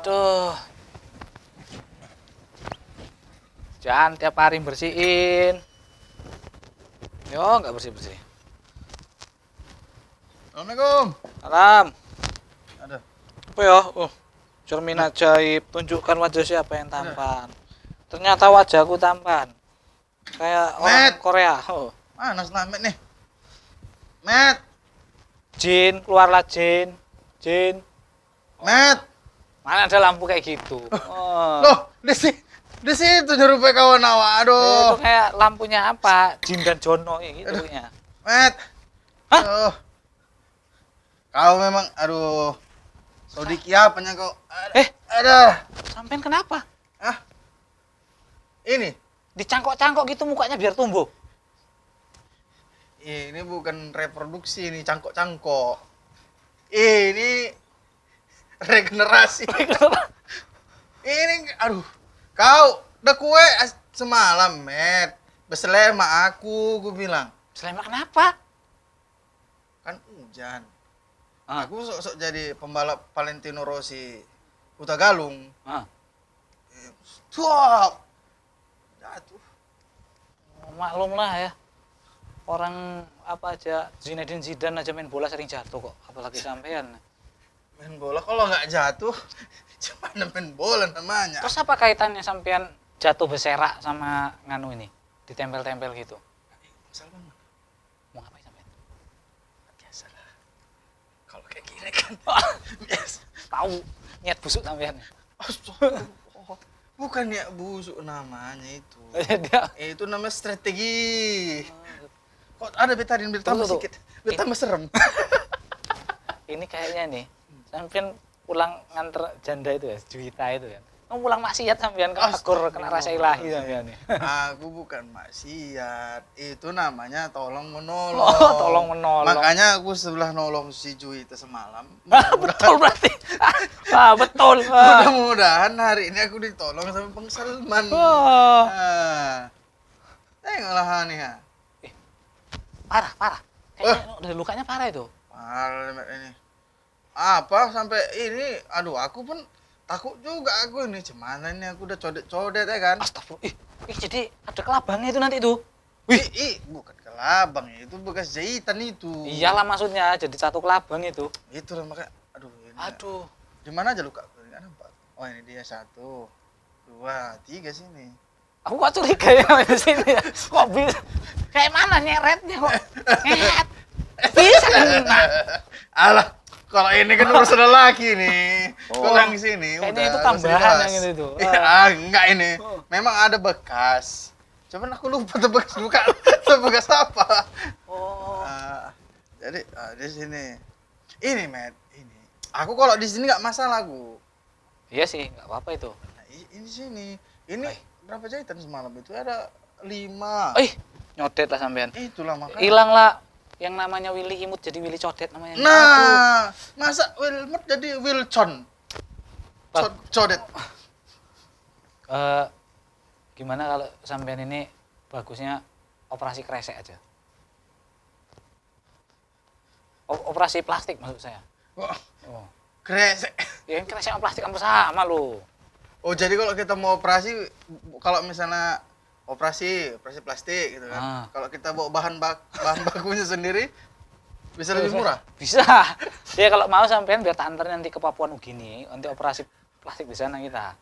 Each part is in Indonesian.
Aduh, jangan tiap hari bersihin. Yo, nggak bersih-bersih. Assalamualaikum. Salam. Ada. Apa ya? Cermin ajaib. Tunjukkan wajah siapa yang tampan. Ternyata wajahku tampan. Kayak orang Met. Korea. Oh. Mana Slamet nih? Met. Jin, keluarlah Jin. Jin. Met. Mana ada lampu kayak gitu? Oh. Loh, di situ nyerupai kawan awak. Aduh. Itu kayak lampunya apa? Jin dan Jono ya gitu ya. Met. Hah? Aduh. Kau memang, aduh. Sodiki apanya kau? Ada. Sampean kenapa? Ah. Ini. Dicangkok-cangkok gitu mukanya biar tumbuh. Ini bukan reproduksi, ini cangkok-cangkok. Ini regenerasi. Ini, aduh. Kau udah kue semalam, Met. Beselema aku bilang. Selama kenapa? Kan hujan. Ah. Aku sok-sok jadi pembalap Valentino Rossi Kuta Galung. Ah. Tuh. Jatuh. Maklum lah ya. Orang apa aja, Zinedine Zidane aja main bola sering jatuh kok. Apalagi sampean. Main bola kalau nggak jatuh, cuma main bola namanya. Terus apa kaitannya sampean jatuh berserak sama nganu ini? Ditempel-tempel gitu. Misal bang, Mau ngapain sampean? biasa lah. Kalau kayak gini kan, biasa. Tahu niat busuk sampean. Oh, bukan ya busuk namanya itu. Dia Itu namanya strategi. Kok ada betadin tambah Tuh. sedikit, tambah serem. ini kayaknya nih, sampean pulang nganter janda itu ya, Juwita itu kan. Kamu pulang maksiat sampean kena tegur, kena rasa ilahi sampean nih. Aku bukan maksiat, itu namanya tolong menolong. Oh, tolong menolong. Makanya aku sebelah nolong si Juwita semalam. Betul berarti. Betul. Mudah-mudahan hari ini aku ditolong sama Bang Salman. Oh. Tengoklah nih ya. Parah. Kayaknya udah lukanya parah itu. Parah ini. Apa sampai ini? Aduh, aku pun takut juga aku ini. Cemana ini aku udah codet-codet ya kan? Astagfirullah. Jadi ada kelabangnya itu nanti tuh. Bukan kelabang itu bekas jahitan itu. Iyalah maksudnya jadi satu kelabang itu. Itu lah makanya. Aduh. Ini Aduh. Di mana aja luka? Nggak nampak. Oh ini dia 1, 2, 3 sini. Aku kok curiga ya di sini ya. Kok bisa? Kayak mana nyeretnya kok? Nyeret. Bisa kena. Alah, kalau ini kan urusan lelaki nih. Oh, Kalau yang sini kayaknya udah itu nggak usah tambahan dibahas. yang itu. Enggak ini. Memang ada bekas. Cuman aku lupa tuh bekas luka. Tuh bekas apa? Oh. Jadi di sini. Ini, Matt. Ini. Aku kalau di sini nggak masalah aku. Iya sih, nggak apa-apa itu. Nah, ini sini. Ini Ay. berapa jahitan semalam itu? Ada 5. Nyodet lah sampean. Itulah makanya. Hilang lah yang namanya Willy Imut jadi Willy Codet namanya. Nah, masa Wilmot jadi Wilcon? Codet. Gimana kalau sampean ini bagusnya operasi kresek aja? Operasi plastik maksud saya. Wah, Oh. kresek. Ya yang kresek sama plastik kan sama lo. Oh, jadi kalau kita mau operasi, kalau misalnya operasi plastik gitu kan. Kalau kita bawa bahan bakunya sendiri bisa lebih murah. Bisa. Ya kalau mau sampean biar tak antar nanti ke Papua Nugini, nanti operasi plastik di sana kita.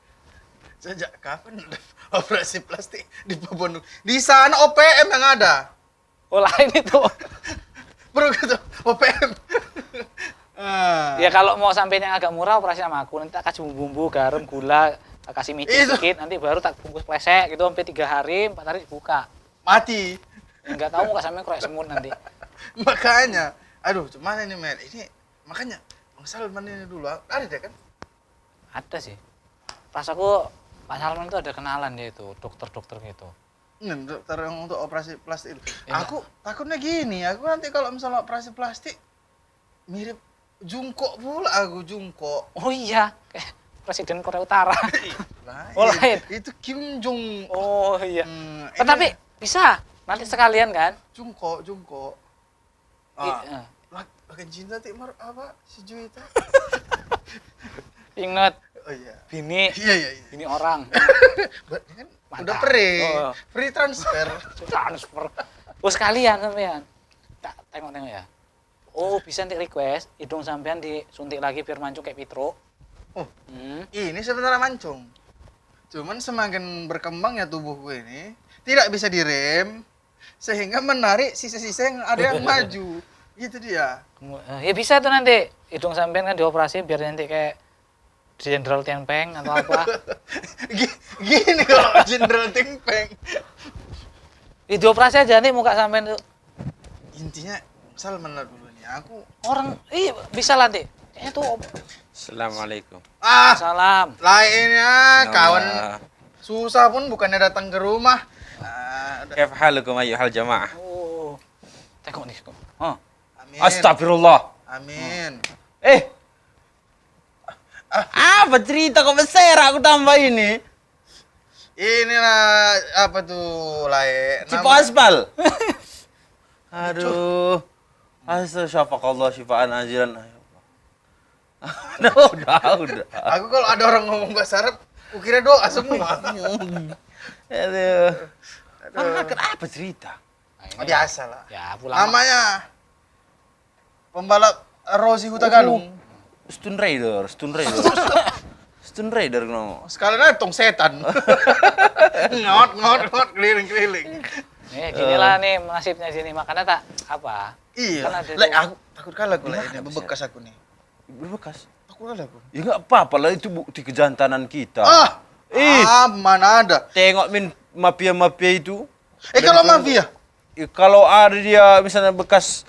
Sejak kapan ada operasi plastik di Papua Nugini? Di sana OPM yang ada. Oh lain itu. Bro gitu, OPM. Ya kalau mau sampein yang agak murah operasi sama aku, nanti tak kasih bumbu, garam, gula, Tak kasih micin sedikit, nanti baru tak bungkus plesek gitu sampai 3 hari, 4 hari dibuka. Mati. Enggak tahu muka sampean kayak semut nanti. Makanya, aduh, cuman ini men, ini makanya Bang Salman ini dulu ada deh kan? Ada sih. Rasaku Pak Salman itu ada kenalan dia itu, dokter-dokter gitu. Dokter yang untuk operasi plastik itu. Iya. Aku takutnya gini, aku nanti kalau misalnya operasi plastik mirip jungkok pula aku jungkok. Oh iya, kayak Presiden Korea Utara. Nah, Oh, lain. itu Kim Jong. Oh iya. Ini Tapi bisa, nanti sekalian kan? jungkok. Iya. Makin cinta Timur apa si Juwita? Ingat, Oh iya. bini, Iya. bini orang. Berarti kan Mantap. udah Oh. free transfer. Transfer. Oh sekalian sampean. Tak tengok-tengok ya. Oh bisa nanti request, hidung sampean disuntik lagi biar mancung kayak Pitro. Oh, Hmm. ini sebenarnya mancung. Cuman semakin berkembangnya tubuhku ini tidak bisa direm sehingga menarik sisa-sisa yang ada yang maju. Gitu dia. Ya bisa tuh nanti hidung sampean kan dioperasi biar nanti kayak Jenderal Tianpeng atau apa. Gini kalau Jenderal Tingpeng. Dioperasi aja nih muka sampean tuh. Intinya Salman lah dulu nih. Aku Orang, iya bisa lah nanti. Kayaknya tuh Assalamualaikum. salam. lainnya kawan susah pun bukannya datang ke rumah. Udah. Kif halukum ayyuhal jamaah? Oh. Tengok nih. Oh. Amin. Astagfirullah. Amin. Apa cerita kok besar aku tambah ini? Inilah apa tuh lae. Cipo aspal. Aduh. Astagfirullah syifaan ajilan. Udah. Aku kalau ada orang ngomong bahasa Arab, kukira doa semua. Aduh. Kenapa cerita? Nah, ini Biasa lah. ya pulang. Namanya pembalap Rossi Hutagalung. Stun Raider. Stun Raider ngomong. Sekalian aja tong setan. ngot keliling-keliling. Gini lah nih nasibnya sini makanya tak apa. Iya. Kan ada Lek, tuh. aku takut kalah aku Gimana ini bisa? bebekas aku nih. Berbekas. Takut kalah aku. Ya nggak apa-apa lah itu bukti kejantanan kita. Mana ada. Tengok mafia-mafia itu. Kalau mafia. Kalau ada dia misalnya bekas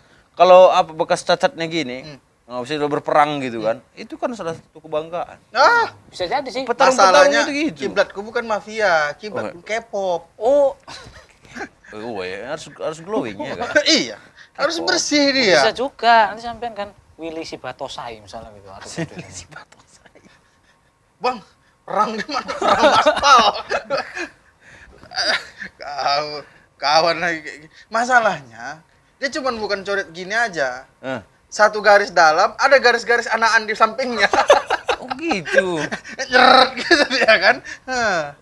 cacatnya gini, nggak bisa berperang gitu kan, itu kan salah satu kebanggaan. Bisa jadi sih. Masalahnya gitu. kiblatku bukan mafia, kiblatku K-pop. Oh, Oh ya harus glowing ya kan. Iya, harus bersih dia. bisa juga. Nanti sampean kan Willy Sibatosai misalnya gitu. Atau Bang, perang di mana? Perang aspal. Kawan lagi kayak gini. Masalahnya, dia cuma bukan coret gini aja. Satu garis dalam, ada garis-garis anakan di sampingnya. Oh gitu. Nyeret gitu dia kan.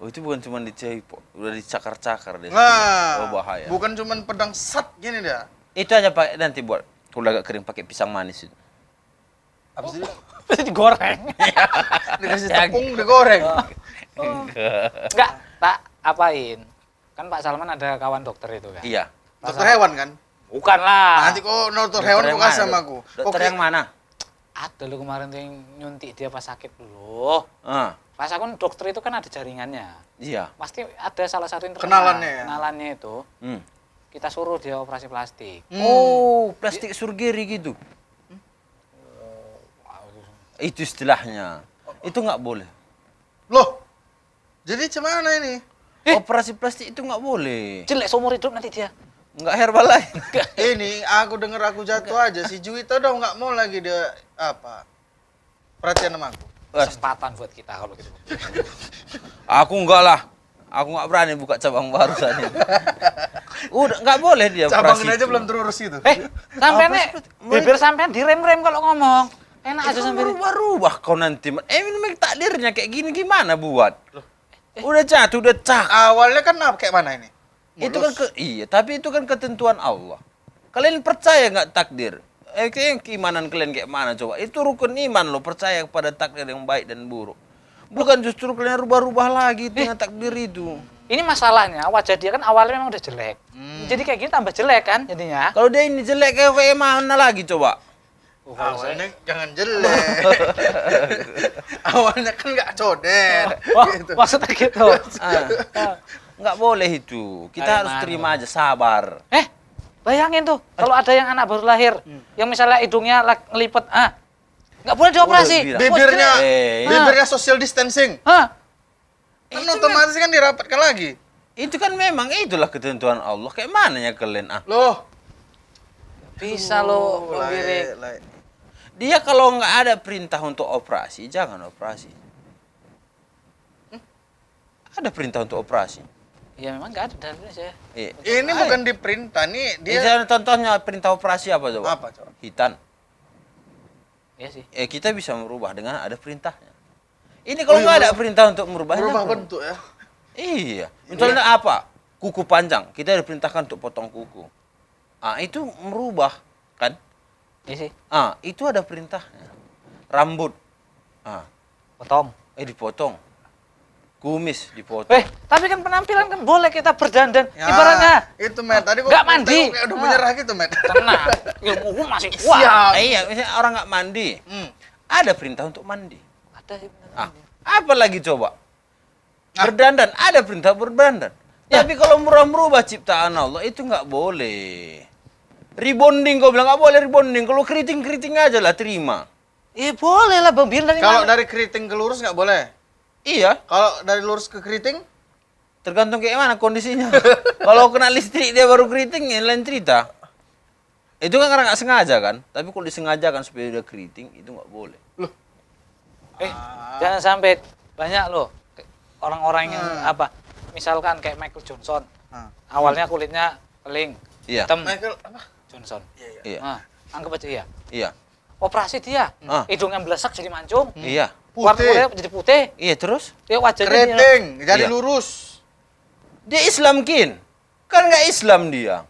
Oh itu bukan cuma dicepok, udah dicakar-cakar deh. Nah, Oh bahaya. bukan cuma pedang sat gini dia. Itu aja pakai nanti buat kalau agak kering pakai pisang manis itu. Apa sih? Pasti digoreng. Dikasih tepung, digoreng. Enggak, tak apain. Kan Pak Salman ada kawan dokter itu kan. Iya. Dokter hewan kan? Bukan lah. Nanti kok dokter hewan kok kasih sama aku. Dokter yang mana? Ada lu kemarin tuh yang nyuntik dia pas sakit dulu. Pas aku kan dokter itu kan ada jaringannya. Iya. Pasti ada salah satu yang terkenal. Kenalannya ya? Kenalannya itu. Kita suruh dia operasi plastik. Oh, plastik surgery gitu. Itu istilahnya. Itu nggak boleh. Loh, jadi gimana ini? Operasi plastik itu nggak boleh. Jelek seumur hidup nanti dia. Nggak Herbalife. Ini aku denger aku jatuh aja. Si Juwita udah nggak mau lagi dia apa? Perhatian sama aku. Kesempatan buat kita kalau gitu. Aku enggak lah. Aku nggak berani buka cabang baru saat ini. Udah nggak boleh dia Cabangin operasi aja itu. belum terurus itu. Sampean nih, bibir sampean direm-rem kalau ngomong. Enak aja Itu sampean. berubah kau nanti. Ini memang takdirnya kayak gini gimana buat? Udah jatuh, udah cak. Awalnya kan kayak mana ini? Itu kan iya, tapi itu kan ketentuan Allah. Kalian percaya nggak takdir? Keimanan kalian kayak mana coba? Itu rukun iman loh, percaya kepada takdir yang baik dan buruk. Bukan justru kalian rubah-rubah lagi dengan takdir itu. Ini masalahnya wajah dia kan awalnya memang udah jelek. Jadi kayak gini tambah jelek kan jadinya. Kalau dia ini jelek kayak mana lagi coba? Oh, kalau saya- Awalnya jangan jelek. Awalnya kan nggak codet. Wah, Gitu. maksudnya gitu. Ah, nggak boleh itu. Kita harus Gimana, terima aja, sabar. Bayangin tuh, kalau ada yang anak baru lahir, yang misalnya hidungnya ngelipet, nggak boleh dioperasi. Udah bilang. Bibirnya, Eh, bibirnya social distancing. Hah? Kan otomatis kan dirapatkan lagi. Itu kan memang itulah ketentuan Allah. Kayak mana ya kalian? Loh. Bisa lo Oh, membirik. lain. Dia kalau nggak ada perintah untuk operasi, jangan operasi. Ada perintah untuk operasi. Ya memang nggak ada dalam Indonesia. Ini bukan diperintah nih, dia Dia contohnya perintah operasi apa coba? apa coba? Hitan. Iya sih. Kita bisa merubah dengan ada perintahnya. Ini kalau nggak ada perintah untuk merubahnya. Berubah bentuk ya. Iya. Misalnya apa? Kuku panjang. Kita diperintahkan untuk potong kuku. Itu merubah, kan? Iya sih. Itu ada perintahnya. Rambut. Potong. Dipotong. Kumis dipotong. Tapi kan penampilan kan boleh kita berdandan. Ya, Ibaratnya itu Met. Tadi nggak mandi. kayak udah menyerah gitu, Met. tenang. Ilmuku masih kuat. Siap. Iya, misalnya orang nggak mandi. Ada perintah untuk mandi. Ada sih bener. Apa lagi coba? Berdandan, ada perintah berdandan. Tapi kalau merubah ciptaan Allah itu nggak boleh. Rebonding kau bilang nggak boleh rebonding. Kalau keriting aja lah terima. Iya boleh lah Bang Bir dari Kalau mana? dari keriting ke lurus nggak boleh. Iya, Kalau dari lurus ke keriting, tergantung kayak mana kondisinya. Kalau kena listrik dia baru keriting, ya lain cerita. Itu kan karena nggak sengaja kan. Tapi kalau disengajakan supaya dia keriting itu nggak boleh. Jangan sampai banyak loh orang-orang yang misalkan kayak Michael Johnson. Awalnya kulitnya keling, Iya. hitam. Michael apa? Johnson. Iya. Anggap aja iya. Iya. Operasi dia, hidungnya belesak jadi mancung. Iya. Warna Putih. kulitnya jadi putih. Iya terus? Dia wajahnya Keriting, jadi Iya. lurus. Dia Islam kin. Kan nggak Islam dia.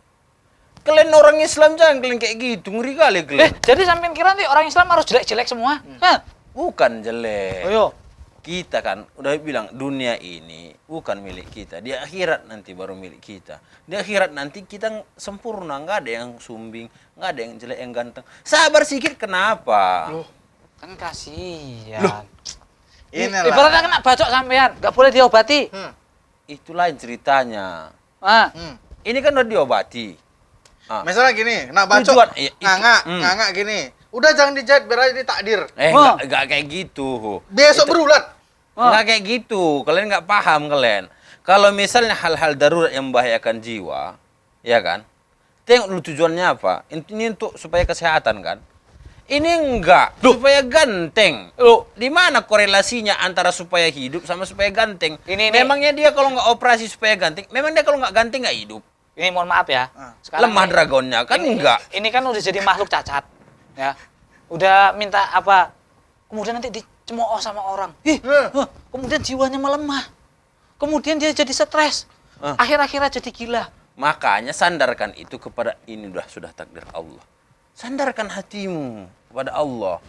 Kalian orang Islam jangan kalian kayak gitu. Ngeri kali kalian. jadi sampean kira nih orang Islam harus jelek-jelek semua? Hah? Bukan jelek. Ayo. Kita kan udah bilang dunia ini bukan milik kita. Di akhirat nanti baru milik kita. Di akhirat nanti kita sempurna. Nggak ada yang sumbing. Nggak ada yang jelek, yang ganteng. Sabar sedikit kenapa? Loh. Kan kasihan. Inilah. Ibaratnya kena bacok sampean, nggak boleh diobati. Itu lain ceritanya. Ini kan udah diobati. Misalnya gini, nak bacok, Tujuan, iya, itu. nganga gini. Udah jangan dijahit biar aja ini takdir. Nggak kayak gitu. Besok berulat. Nggak kayak gitu. Kalian nggak paham kalian. Kalau misalnya hal-hal darurat yang membahayakan jiwa, ya kan? Tengok dulu tujuannya apa. Ini untuk supaya kesehatan kan? Ini enggak, supaya ganteng. Loh, di mana korelasinya antara supaya hidup sama supaya ganteng? Ini. Memangnya dia kalau nggak operasi supaya ganteng, memang dia kalau nggak ganteng nggak hidup. Ini mohon maaf ya. Lemah ini- dragonnya kan enggak. Ini kan udah jadi makhluk cacat. Ya. Udah minta apa? Kemudian nanti dicemooh sama orang. Kemudian jiwanya melemah. Kemudian dia jadi stres. Akhir-akhirnya jadi gila. Makanya sandarkan itu kepada ini sudah takdir Allah. Sandarkan hatimu kepada Allah.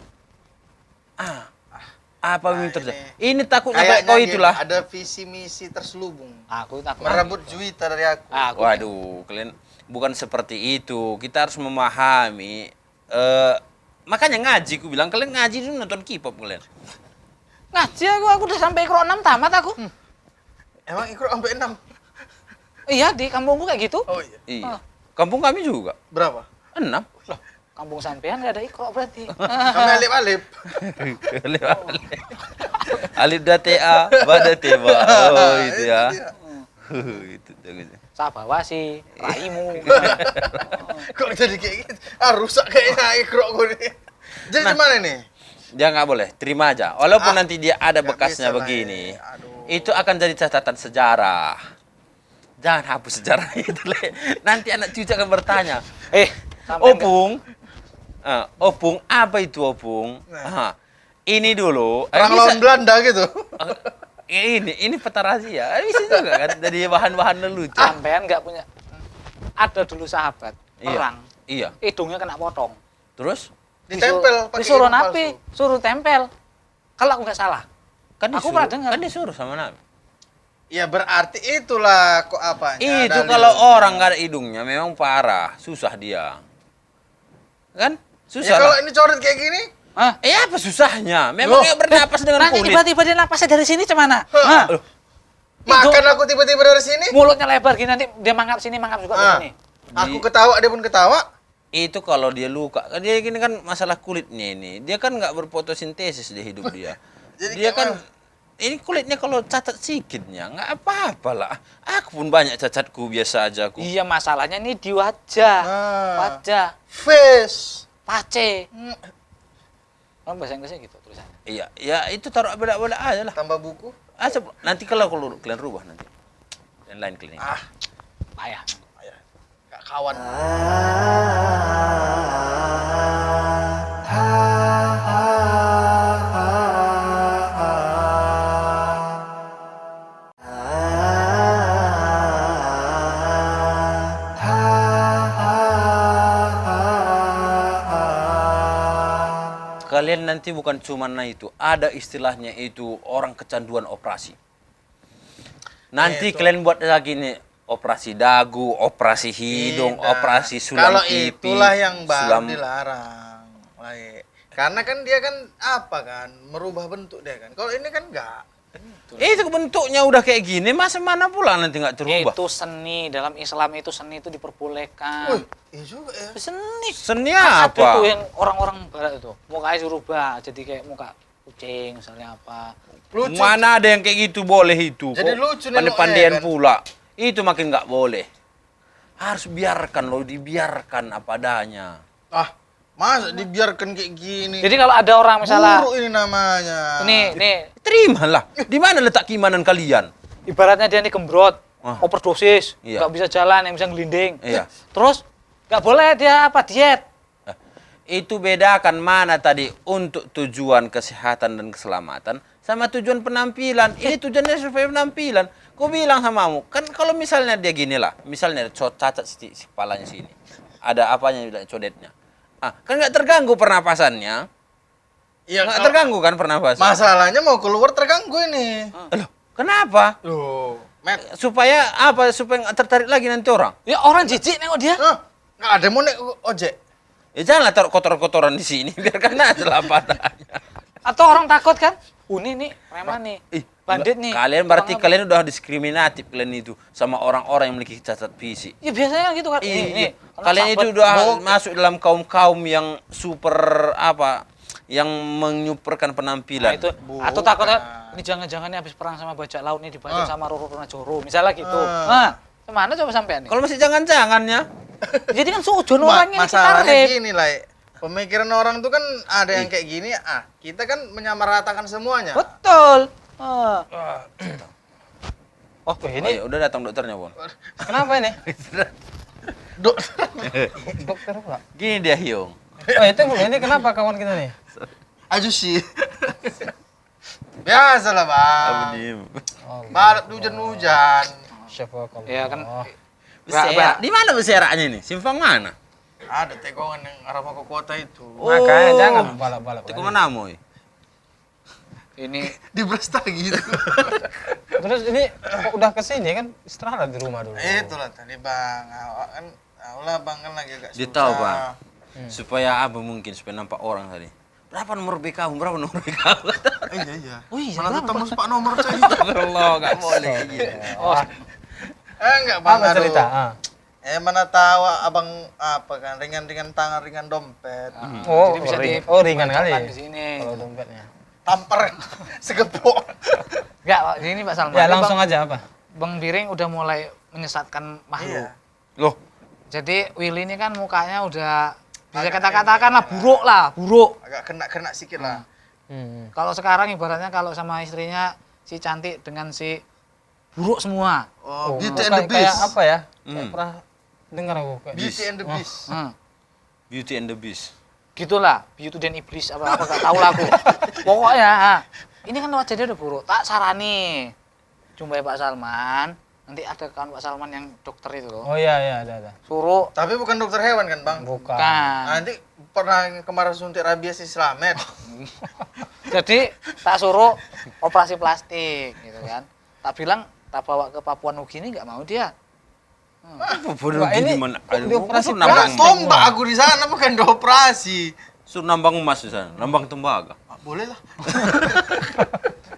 Apa yang terjadi? Ini takutnya kayak kau gini, itulah. ada visi misi terselubung. Aku takut. Merebut juwita dari aku. Waduh, kalian bukan seperti itu. Kita harus memahami. Makanya ngaji, ku bilang kalian ngaji dulu nonton K-pop kalian. Ngaji aku udah sampai ikro 6 tamat aku. Emang ikut sampai 6? Iya, di kampungku kayak gitu. Oh iya. Iya. Kampung kami juga. Berapa? 6. Kampung sampean nggak ada ikro berarti. Kami alip-alip. Alif da TA, bada teba. Oh, itu ya. Itu gitu. Sabawa sih, raimu. Kok jadi kayak gitu? Rusak kayaknya ikro gue nih. Jadi gimana nih? Dia nggak boleh, terima aja. Walaupun nanti dia ada nggak bekasnya bisa lah, begini, aduh. itu akan jadi catatan sejarah. Jangan hapus sejarah itu, Le. Nanti anak cucu akan bertanya, Sampean Opung, Opung, apa itu Opung? Ini dulu. Perang bisa- lawan Belanda gitu. ini peta rahasia. Bisa juga kan, jadi bahan-bahan lelucon. sampean nggak punya. Ada dulu sahabat perang, Iya. hidungnya kena potong. Terus? Ditempel pakai disuruh hidung napi, palsu. suruh tempel. Kalau aku nggak salah. Kan Aku disuruh, pernah dengar. Kan disuruh sama Nabi. Ya berarti itulah kok apanya. Itu dalil. kalau orang nggak ada hidungnya memang parah, susah dia. Kan? Susah. kalau lah. ini coret kayak gini, Hah? Apa susahnya? Memang Loh. ya bernapas dengan Nanti kulit. tiba-tiba dia napasnya dari sini cemana? Hah? Loh, makan aku tiba-tiba dari sini. Mulutnya lebar gini, nanti dia mangap sini, mangap juga ke Ah. sini. Aku ketawa, dia pun ketawa. itu kalau dia luka. Kan dia gini kan masalah kulitnya ini. Dia kan nggak berfotosintesis di hidup dia. Jadi Dia kayak kan mana? ini kulitnya kalau cacat sikitnya nggak apa-apa lah. Aku pun banyak cacatku biasa aja aku. Iya, masalahnya ini di wajah. Ah. Wajah, Face. pace. Hmm, Kan bahasa Inggrisnya gitu tulisannya. Iya, ya itu taruh beda-beda aja lah. tambah buku. Nanti kalau kalian rubah nanti. Dan lain klinik. Ah, Payah. gak kawan. Kalian nanti bukan cuma itu, ada istilahnya itu orang kecanduan operasi. Nanti kalian buat lagi nih operasi dagu, operasi hidung, Tidak. operasi sulam Kalau pipi. itulah yang baru sulam- dilarang. Lai. Karena kan dia kan apa kan, merubah bentuk dia kan. Kalau ini kan enggak. Itu bentuknya udah kayak gini, masa mana pula nanti nggak terubah? Itu seni, dalam Islam itu seni itu diperbolehkan. Wih, iya juga ya. Seni. Seni Ada tuh apa? yang orang-orang barat itu, mukanya suruh rubah jadi kayak muka kucing misalnya apa. Lucu. Mana ada yang kayak gitu boleh itu? Jadi lucu nih Pandai-pandaian lo, ya kan? pula. Itu makin nggak boleh. Harus biarkan loh, dibiarkan apa adanya. Ah, masa dibiarkan kayak gini? Jadi kalau ada orang misalnya buruk ini namanya. nih Terimalah. Di mana letak keimanan kalian? ibaratnya dia nih gembrot, Wah. overdosis, Iya. nggak bisa jalan, yang bisa ngelinding. Iya. Terus nggak boleh dia apa diet. Nah, itu bedakan mana tadi untuk tujuan kesehatan dan keselamatan sama tujuan penampilan. Ini tujuannya supaya penampilan. Kau bilang samamu, kan kalau misalnya dia gini lah, misalnya cacat si kepalanya sini, ada apanya bilang codetnya. Kan nggak terganggu pernapasannya, Iya, nggak kalau- terganggu kan pernapasan. Masalahnya mau keluar terganggu ini. Loh, kenapa? Loh, Met. Supaya apa? Supaya nggak tertarik lagi nanti orang. Ya orang jijik nengok dia. Nggak ada mau naik ojek. Ya janganlah taruh kotor-kotoran di sini, biarkan aja lah apa adanya. Atau orang takut kan? Ini nih, preman nih, bandit nih. Kalian berarti Tukang apa? kalian udah diskriminatif kalian itu sama orang-orang yang memiliki cacat fisik. Ya biasanya kan gitu kan. Iya. Nih, Kalian itu sahabat udah bawa- masuk dalam kaum-kaum yang super apa? Yang menyuperkan Nah, penampilan. itu atau takutnya ini jangan-jangan nih habis perang sama bajak laut nih dibantu sama Roro Ronajoro. Misalnya gitu. Nah, kemana coba sampean nih? Kalau masih jangan-jangannya, Jadi kan sujon orang ini kita Masalahnya rep. gini lah. Pemikiran orang tuh kan ada yang kayak gini. Kita kan menyamaratakan semuanya. Betul. Oh, ini udah datang dokternya, Bon. kenapa ini? Dok, Dokter apa? Gini dia, Hyung. Oh, itu ini kenapa kawan kita nih? aja sih. Biasalah bang. Oh, Barat hujan-hujan. Syafakallah. Ya kan. Beserak. Di mana beseraknya nih? Simpang mana? Ada tekongan yang arah mau ke kota itu. Makanya jangan balap-balap. Itu kemana, Moy? Ini Di Brastagi gitu. Terus ini kok udah kesini kan istirahat di rumah dulu. Itulah tadi bang. Awak kan, Allah bang kan lagi agak susah. Dia tahu, Bang. Supaya apa mungkin supaya nampak orang tadi. Berapa nomor BK kamu? Berapa nomor BK kamu? Iya. oh iya, Malah berapa? ketemu pak nomor saya. Astagfirullah, enggak boleh. Oh, Enggak bang. Apa aduh. cerita? Mana tahu abang apa kan ringan-ringan tangan, ringan dompet. Oh, jadi bisa ringan kali. di sini. Kalau dompetnya. Tampar segepok. Enggak, ini Pak Salman. Ya Ini langsung Bang, aja apa? Bang Biring udah mulai menyesatkan makhluk. Iya. Loh, Jadi Willy ini kan mukanya udah bisa kata-katakan lah buruk lah, buruk. Agak kena sikit lah. Kalau sekarang ibaratnya kalau sama istrinya si cantik dengan si buruk semua. Oh, Beauty and the Kayak Beast. apa ya? Kayak pernah dengar aku kayak Beauty and the Beast. Beauty and the Beast. Gitulah, Beauty dan Iblis apa gak tahu lah aku. Pokoknya ini kan wajahnya udah buruk. Tak sarani. Jumpai Pak Salman. Nanti ada kawan Pak Salman yang dokter itu loh. Oh iya ada. Suruh Tapi bukan dokter hewan kan bang? Bukan. kan. Nanti pernah kemarin suntik rabies si Slamet. Jadi tak suruh operasi plastik gitu kan. Tak bilang tak bawa ke Papua Nugini nggak mau dia. Apa bodoh Wah, ini gini mana? kok dioperasi Suruh nambang plastik? Tombak aku di sana bukan dioperasi. Suruh nambang emas di sana, nambang tembaga. Ah, boleh lah.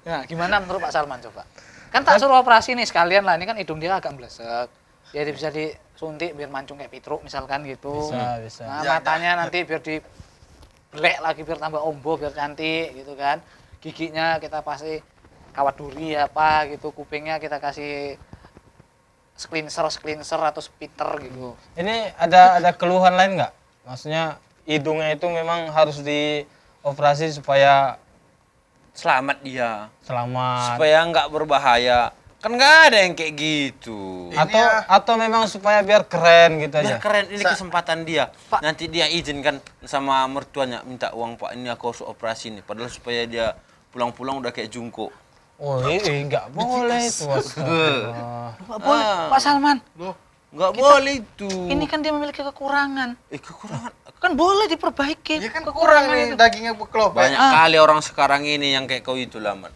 Nah, gimana menurut Pak Salman coba? Kan tak suruh operasi nih sekalian lah, ini kan hidung dia agak meleset. Jadi bisa disuntik biar mancung kayak Pitruk misalkan gitu. Bisa. Nah, Ya, matanya nanti biar dibelek lagi biar tambah ombo biar cantik gitu kan. Giginya kita pasti kawat duri apa gitu, kupingnya kita kasih cleanser atau spiter gitu. Ini ada keluhan lain nggak? Maksudnya hidungnya itu memang harus dioperasi supaya Selamat dia, selamat. supaya nggak berbahaya. Kan nggak ada yang kayak gitu. Ini ya. Atau memang supaya biar keren gitu Biar aja. keren, ini kesempatan dia. Pak. Nanti dia izinkan sama mertuanya, minta uang Pak, ini aku harus operasi nih. Padahal supaya dia pulang-pulang udah kayak jungko. Oh nggak boleh itu. Astagfirullah. Nggak boleh, Ah. Pak Salman. Loh, Nggak boleh itu. Ini kan dia memiliki kekurangan. Kekurangan. Kan boleh diperbaiki. ya kan kurang nih itu. dagingnya bekelopek. Banyak kali orang sekarang ini yang kayak kau itu Laman.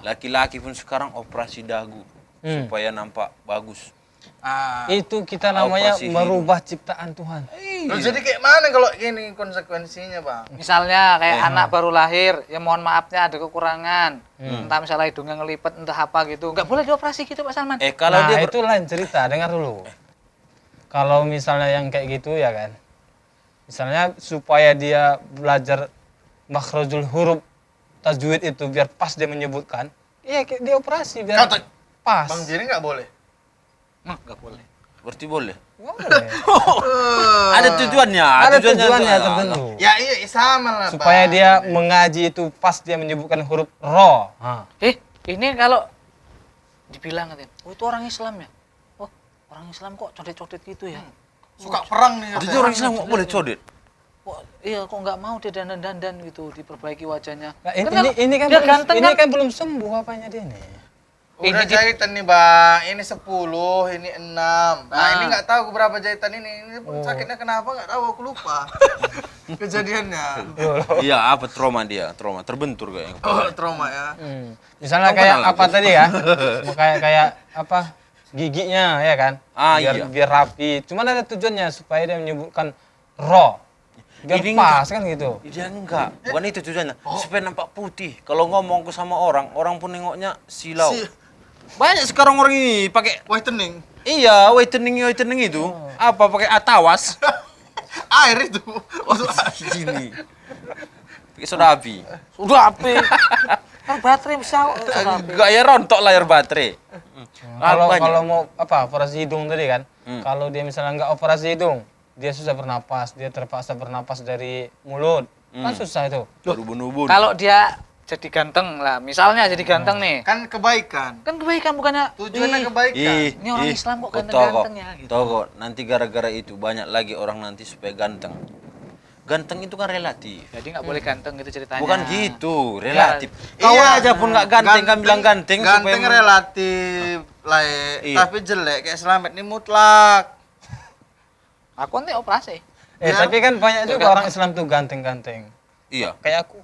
Laki-laki pun sekarang operasi dagu supaya nampak bagus. Ah. Itu kita namanya Operasi merubah ciptaan Tuhan. Loh, jadi kayak mana kalau gini konsekuensinya, Bang? Misalnya kayak anak baru lahir, ya mohon maafnya ada kekurangan. Entah misalnya hidungnya ngelipet, entah apa gitu. Nggak boleh dioperasi gitu Pak Salman. Kalau Nah, dia itu lain cerita, dengar dulu. Kalau misalnya yang kayak gitu ya kan. Misalnya supaya dia belajar makhrajul huruf tajwid itu biar pas dia menyebutkan, iya dia operasi biar Kata pas. Bang Jiri nggak boleh. Nggak boleh. berarti boleh. Boleh. Ada tujuannya. Ada tuh- tujuannya tertentu. Ya iya sama lah, Supaya Bang. dia mengaji itu pas dia menyebutkan huruf ro. Ini kalau dibilang katanya, oh itu orang Islam ya? Oh orang Islam kok codet-codet gitu ya? Suka perang nih. Berarti katanya. orang Islam nggak boleh codet. Kok iya kok nggak mau dia dandan-dandan gitu, diperbaiki wajahnya. Nah, Kan ini kan dia belum, ganteng ini kan? kan belum sembuh apanya dia nih. Udah Ini di- jahitan nih, Bang. Ini 10, ini 6. Nah, Ah. ini nggak tahu berapa jahitan ini. Ini sakitnya kenapa nggak tahu, aku lupa. Kejadiannya. Iya, apa trauma dia? Trauma terbentur kayaknya. Oh, trauma ya. Misalnya Kamu kayak kenal apa tadi ya? kayak apa? Giginya ya kan? Ah, biar iya. biar rapi. Cuman ada tujuannya supaya dia menyebutkan ro. Biar Ini pas kan gitu. Dia enggak, bukan itu tujuannya. Supaya nampak putih. Kalau ngomong ke sama orang, orang pun nengoknya silau. Banyak sekarang orang ini pakai Whitening. iya, whitening itu. Apa pakai atawas? Air itu. Gini. Pakai soda api. Sudah api. Kan baterai bisa. Sudah api. Gaya rontok layar baterai. Kalau mau apa operasi hidung tadi kan? Hmm. Kalau dia misalnya nggak operasi hidung, dia susah bernapas, dia terpaksa bernapas dari mulut. Kan susah itu. Berubun-ubun. Kalau dia jadi ganteng lah, misalnya jadi ganteng nih. Kan kebaikan. Kan kebaikan bukannya. Tujuannya "Ih, kebaikan. Ini orang Islam kok kau ganteng-ganteng ya, gitu. Tahu kok, nanti gara-gara itu banyak lagi orang nanti supaya ganteng. Ganteng itu kan relatif. Jadi nggak boleh ganteng gitu ceritanya. Bukan gitu, relatif. Iya. Kau aja pun nggak ganteng, kan bilang ganteng Ganteng supaya relatif, like. Iya. Tapi jelek kayak Slamet ini mutlak. Aku nanti operasi. Ya. Tapi kan banyak juga orang Islam tuh ganteng-ganteng. Iya, Kayak aku.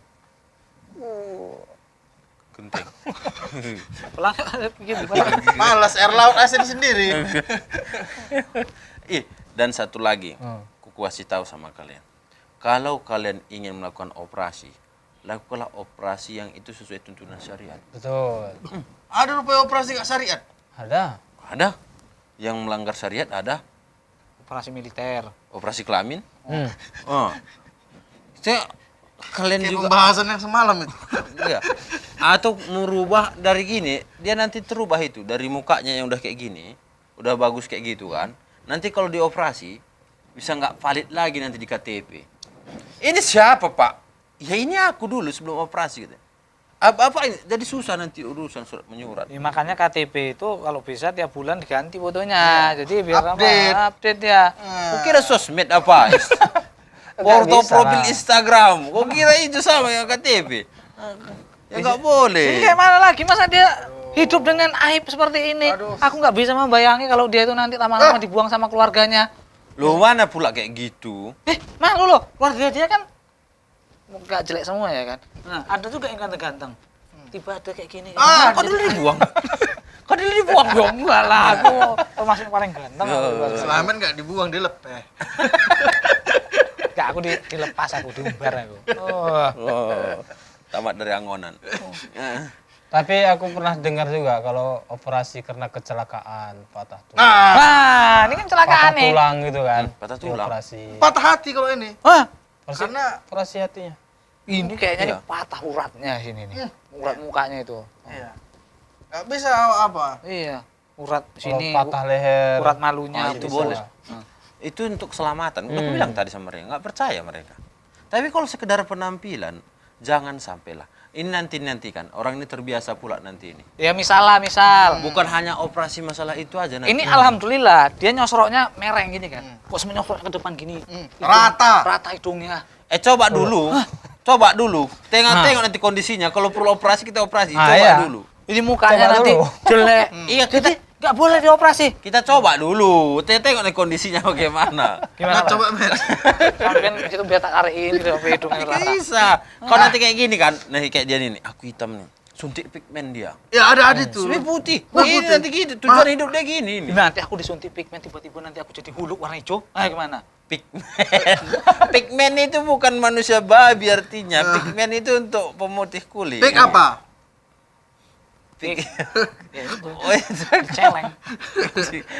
ganteng. Pelan gitu. Malas air laut asin sendiri. Dan satu lagi, Hmm. ku kasih tahu sama kalian. Kalau kalian ingin melakukan operasi, lakukanlah operasi yang itu sesuai tuntunan syariat. Betul. Ada rupanya operasi gak syariat. Ada. Ada yang melanggar syariat, ada Operasi militer. operasi kelamin. Hmm. Oh. Saya kalian Kayak juga pembahasan yang semalam itu. iya. Atau merubah dari gini, dia nanti terubah itu dari mukanya yang udah kayak gini, udah bagus kayak gitu kan. Nanti kalau dioperasi bisa nggak valid lagi nanti di KTP. Ini siapa Pak? Ya ini aku dulu sebelum operasi gitu. Apa ini? Jadi susah nanti urusan surat menyurat. Ya, makanya KTP itu kalau bisa tiap bulan diganti fotonya. Jadi biar Update. apa? Update ya. Kok kira sosmed apa? Foto bisa profil lah. Instagram. Kok kira itu sama yang KTP? Ya nggak boleh. Jadi kayak mana lagi masa dia hidup dengan aib seperti ini? Aku nggak bisa membayangi kalau dia itu nanti lama-lama dibuang sama keluarganya. Loh mana pula kayak gitu? Malu loh, keluarga dia kan nggak jelek semua ya kan. Nah, ada juga yang ganteng-ganteng. Tiba ada kayak gini. Ah, Kok dulu dibuang? Kan dia dibuang Yo enggak lah, aku termasuk yang paling ganteng. Selamat nggak dibuang, dilepeh. Enggak, aku dilepas, aku diumbar aku. Oh. Oh, tamat dari angonan. Tapi aku pernah dengar juga kalau operasi karena kecelakaan, patah tulang. Nah, ini kan kecelakaan Patah nih. tulang gitu kan. Patah tulang. Operasi. Patah hati kalau ini. Hah? Karena Operasi hatinya. Ini kayaknya Iya. nih patah uratnya sini nih. Urat mukanya itu. iya. Nggak bisa apa. Iya. Urat Kalau sini. patah leher. Urat malunya. Oh, itu bisa. boleh. Itu untuk keselamatan. Udah aku bilang tadi sama mereka, nggak percaya mereka. Tapi kalau sekedar penampilan, jangan sampailah. Ini nanti kan, orang ini terbiasa pula nanti ini. Ya misal. Bukan hanya operasi masalah itu aja nanti. Ini alhamdulillah dia nyosroknya mereng gini kan. Kok semuanya nyosrok ke depan gini. Rata. Rata hidungnya. Coba dulu. Coba dulu. Tengok nanti kondisinya. Kalau perlu operasi kita operasi. Ah, Coba iya. dulu. Ini mukanya Coba nanti dulu. jelek. Iya, Kita nggak boleh dioperasi. kita coba dulu. Tengok nih kondisinya bagaimana. Gimana, Nah, Pak? coba men. Sampean itu biar tak kariin gitu sampai hidungnya Nggak rata. bisa. Kalau nanti kayak gini kan. Nah kayak dia nih. Aku hitam nih. Suntik pigmen dia. Ya ada itu. Sebenarnya putih. Wah, Ini putih. nanti gitu. Tujuan hidup dia gini nih. Nanti aku disuntik pigmen tiba-tiba nanti aku jadi huluk warna hijau. Ah gimana? Pigmen. Pigmen itu bukan manusia babi artinya. Pigmen itu untuk pemutih kulit. Pik apa? Pig- Ya itu. Oh, itu. Celeng.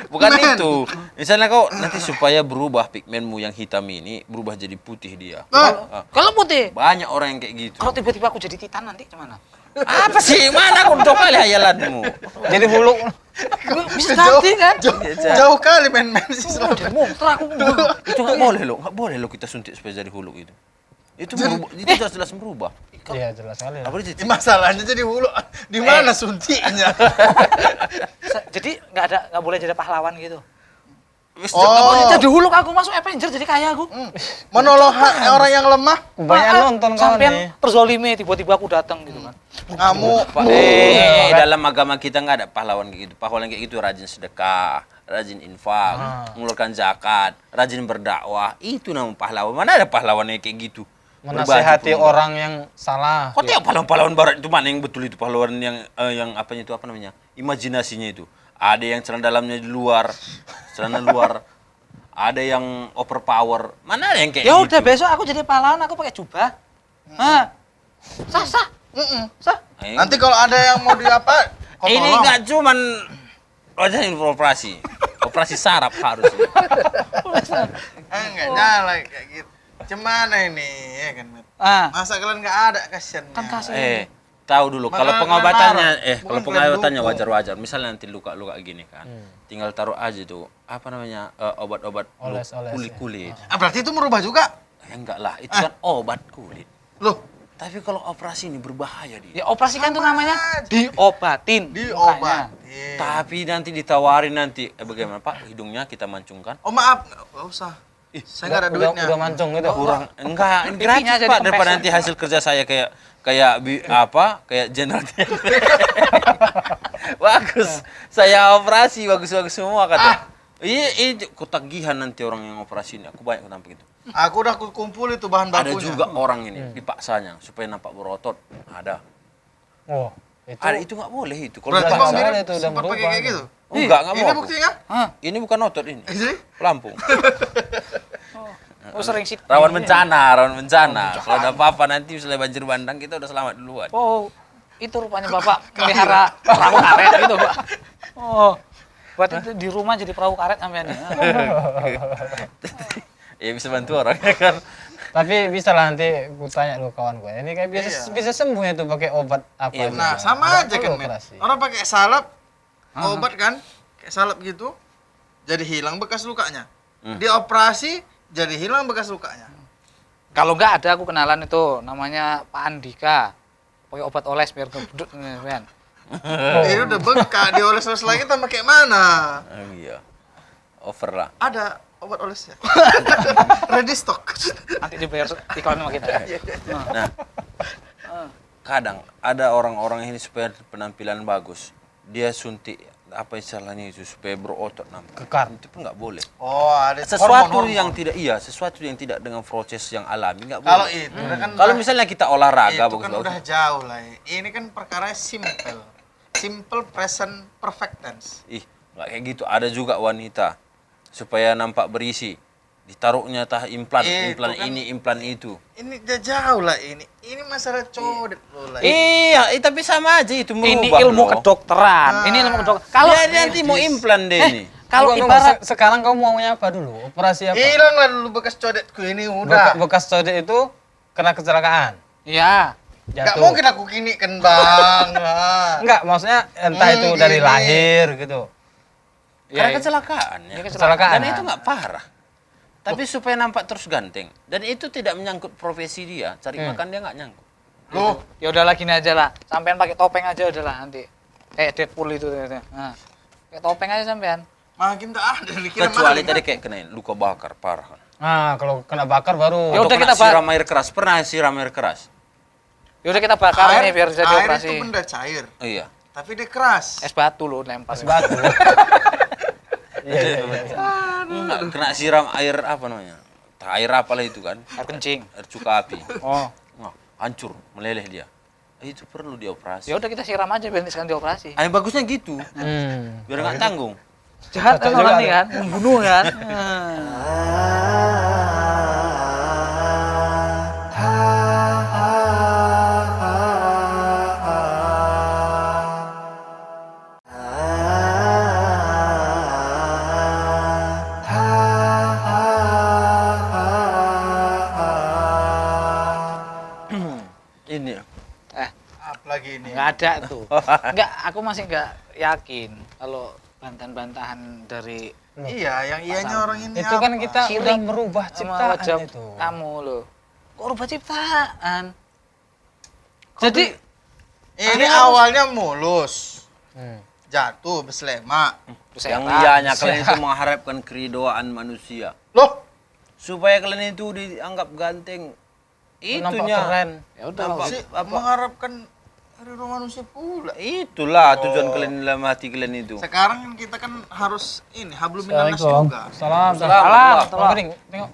Bukan Men. itu. Misalnya kau nanti supaya berubah pigmenmu yang hitam ini berubah jadi putih dia. Ah, Kalau putih, Banyak orang yang kayak gitu. kalau tiba-tiba aku jadi titan nanti gimana? Apa sih? Mana kau coba lihat hayalanmu? Jadi huluk. Bisa ganti kan? jauh kali men sih Oh, jadi monster aku. Itu nggak boleh loh. Nggak boleh loh kita suntik supaya jadi huluk itu. Itu berubah, itu jelas-jelas berubah. Iya jelas sekali. Apa Ini sih? masalahnya jadi hulu. Di mana suntiknya? Jadi nggak boleh jadi pahlawan gitu. Wis, Oh. nggak boleh. Jadi huluk aku masuk Avenger jadi kaya aku. Menolong orang yang lemah. Kebanyakan nonton kawan Sampean nih. terzolimi tiba-tiba aku datang gitu kan. Kamu Dalam agama kita nggak ada pahlawan kayak gitu. Pahlawan kayak gitu rajin sedekah, rajin infak, mengeluarkan zakat, rajin berdakwah. Itu nama pahlawan. Mana ada pahlawan yang kayak gitu? Menasehati Berbaju orang yang salah. Kok tengok pahlawan-pahlawan barat itu mana yang betul itu pahlawan yang apanya itu apa namanya? Imajinasinya itu. Ada yang celana dalamnya di luar, celana luar. Ada yang overpower. Mana ada yang kayak Ya gitu? udah besok aku jadi pahlawan aku pakai jubah. Hah. Sah. Sah. Ayo. nanti kalau ada yang mau diapa, kau Ini tolong. nggak cuman wajah operasi. Operasi saraf harus. Enggak nyala kayak gitu. Gimana ini ya kan, Met? Ah, Masa kalian nggak ada kasihannya? kan kasih. Tahu dulu kalau Makanya pengobatannya marah. kalau Bukan pengobatannya dukung. wajar-wajar. Misalnya nanti luka-luka gini kan. Tinggal taruh aja tuh apa namanya? Obat-obat Oles-oles, kulit-kulit. Ah, berarti itu merubah juga? Enggak lah, itu kan obat kulit. Loh, Tapi kalau operasi ini berbahaya dia. Ya operasi kan tuh namanya diobatin. mukanya. diobatin. Tapi nanti ditawarin nanti bagaimana Pak hidungnya kita mancungkan? Oh maaf, nggak usah. Saya nggak ada duitnya. Udah mancung gitu. Kurang enggak, ini Pipinya gratis jadi Pak kempes. daripada nanti hasil kerja saya kayak kayak general bagus. Saya operasi bagus-bagus semua kata. Iya, ketagihan nanti orang yang operasi ini. Aku banyak nampak itu. Aku udah kumpul itu bahan Ada bakunya. juga orang ini dipaksanya supaya nampak berotot. Ada. Oh, itu Ada itu nggak boleh itu. Kalau Berarti dipaksa. Bang Mirip itu udah sempat pakai berubah. kayak gitu? Enggak mau. Ini aku. buktinya? Hah? Ini bukan otot ini. Ini? Pelampung. Oh sering sih. Rawan bencana. Kalau ada apa-apa nanti misalnya banjir bandang kita udah selamat duluan. Oh, itu rupanya Bapak melihara perahu karet gitu, Pak. Oh. Buat itu di rumah jadi perahu karet sampean ya. Ya bisa bantu orang ya kan. Tapi bisa lah nanti gue tanya dulu kawan gue. Ini kayak bisa sembuh ya tuh pakai obat apa? Iya, aja. Nah, Nggak sama aja perlu kan, Met. operasi. Orang pakai salep, obat kan, kayak salep gitu, jadi hilang bekas lukanya. Dioperasi, jadi hilang bekas lukanya. Kalau enggak ada aku kenalan itu namanya Pak Andika. Pakai obat oles biar gebudut kan. Ini udah bekas, dioles-oles lagi tambah kayak mana? Iya. Over lah. Ada obat olesnya. Ready stock. Nanti dibayar iklan sama kita. Nah, kadang ada orang-orang ini supaya penampilan bagus, dia suntik apa istilahnya itu supaya berotot nampak. Kekar. Itu pun nggak boleh. Oh, ada Sesuatu hormon-hormon. sesuatu yang tidak dengan proses yang alami nggak Kalau boleh. itu kan Kalau misalnya kita olahraga itu kan bagus-bagus. udah jauh lah. Ini kan perkara simpel. simple present perfect tense. Ih, nggak kayak gitu. Ada juga wanita supaya nampak berisi. Ditaruhnya tah implan, Itu implan kan- ini, implan itu. Ini jauh lah ini. Ini masalah codet loh lah. Iya, tapi sama aja itu Ini merubah ilmu loh. kedokteran. Ini ilmu kedokteran. Kalau Dia nanti mau implan deh ini. kalau Tunggu, ibarat sekarang kamu maunya apa dulu? Operasi apa? Hilang lah dulu bekas codetku ini udah. Bekas codet itu kena kecelakaan. ya, Gak Jatuh. mungkin aku kini kan bang. Ah. Enggak, maksudnya entah itu dari gini. lahir gitu. Karena ya. kecelakaan ya. Ini Kecelakaan. Dan itu nggak parah. Tapi supaya nampak terus ganteng. Dan itu tidak menyangkut profesi dia. Cari makan dia nggak nyangkut. Loh, Ya udahlah gini aja lah. Sampean pakai topeng aja udahlah nanti. Kayak Deadpool itu. Nah, kayak topeng aja sampean. makin tak ada dikira Kecuali maling. tadi kayak kena luka bakar parah kan. Nah, kalau kena bakar baru. Ya Atau udah kena kita siram air keras. Pernah siram air keras? Ya udah kita bakar ini biar bisa air dioperasi. itu benda cair, Oh, iya. tapi dia keras. Es batu lo lempar. Es batu. Iya, iya, iya. Nggak, kena siram air apa namanya? Air apalah itu kan? Air kencing. Air cuka api. Oh. Wah, hancur, meleleh dia. Itu perlu dioperasi. Ya udah kita siram aja biar sekarang dioperasi. Yang bagusnya gitu. Hmm. Biar nggak tanggung. Jahat kan Cocok orang juga ini ada. kan, membunuh kan. Ini. Eh, Apalagi ini. nggak ada tuh. Nggak, aku masih nggak yakin kalau bantahan-bantahan dari Iya, yang ianya orang ini Itu kan apa? kita Sirik udah merubah sama ciptaan wajah itu. kamu loh. Kok rubah ciptaan? Jadi Ini awalnya mulus, Hmm. jatuh, beslemak. Yang ianya kalian itu mengharapkan keridoan manusia. Loh, Supaya kalian itu dianggap ganteng. Nampak Itunya. keren. ya udah Nampak si apa? mengharapkan ridho manusia pula. Itulah tujuan kalian dalam hati kalian itu. Sekarang kan kita kan harus ini hablum minannas juga. Salam. Salam. Bang Gading, tengok.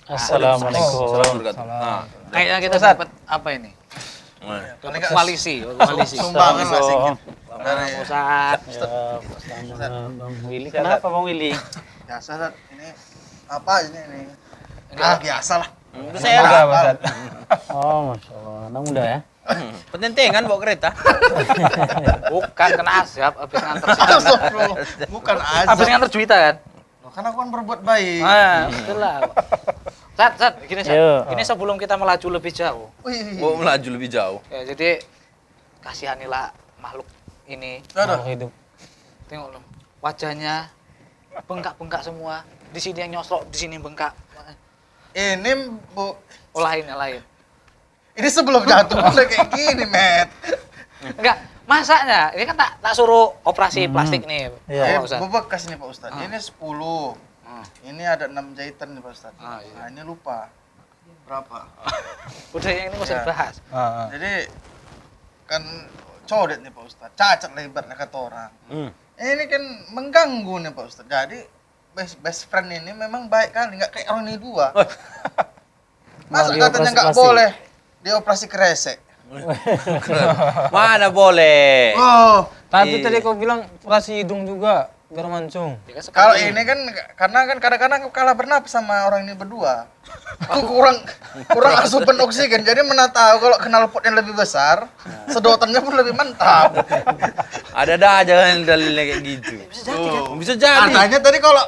Assalamualaikum. Salam berkata. Nah, kayaknya kita dapat apa ini? nah. Paling nggak Koalisi. sumbangan lah sedikit. Dari Ustaz. Ya, Bang Willy. Kenapa Bang Willy? biasa Sat. Ini apa ini? Biasa lah. Saya Semoga, lah. Bang Ustaz. Oh, Masya Allah. Anak muda ya? Pententengan bawa kereta. Bukan kena azab habis nganter si Astagfirullah. Bukan habis azab. nganter Juwita kan? Loh, kan aku kan berbuat baik. Nah, betul lah. Sat, gini Sat. Yo. Ini sebelum kita melaju lebih jauh. Wih. Mau melaju lebih jauh. Ya, jadi kasihanilah makhluk ini. Aduh. Makhluk hidup. Tengok loh, wajahnya bengkak-bengkak semua. Di sini yang nyosrok, di sini bengkak. Ini Bu, Lain. ini sebelum jatuh udah kayak gini, Met. Enggak, masaknya ini kan tak suruh operasi plastik nih. Iya. Pak Ustadz. Bebekas nih Pak Ustadz. Ini 10. Ah. Ini ada 6 jahitan nih Pak Ustadz. Ah, iya. Nah, ini lupa. Berapa? Udah yang ini nggak usah Ya. dibahas. Jadi kan codet nih Pak Ustadz. Cacat lebarnya kata orang. Ini kan mengganggu nih Pak Ustadz. Jadi best friend ini memang baik kali, nggak kayak orang ini dua. Masa Mau katanya dioperasi nggak plastik? boleh dioperasi kresek? Mana boleh? Oh, Tapi Iya. tadi kau bilang operasi hidung juga biar mancung. Ya kan kalau sekali. ini kan karena kan kadang-kadang aku kalah bernapas sama orang ini berdua. Aku kurang asupan oksigen, jadi mana tahu kalau knalpot yang lebih besar, sedotannya pun lebih mantap. Ada aja kan dalilnya kayak gitu. Oh. Bisa jadi. Katanya tadi kalau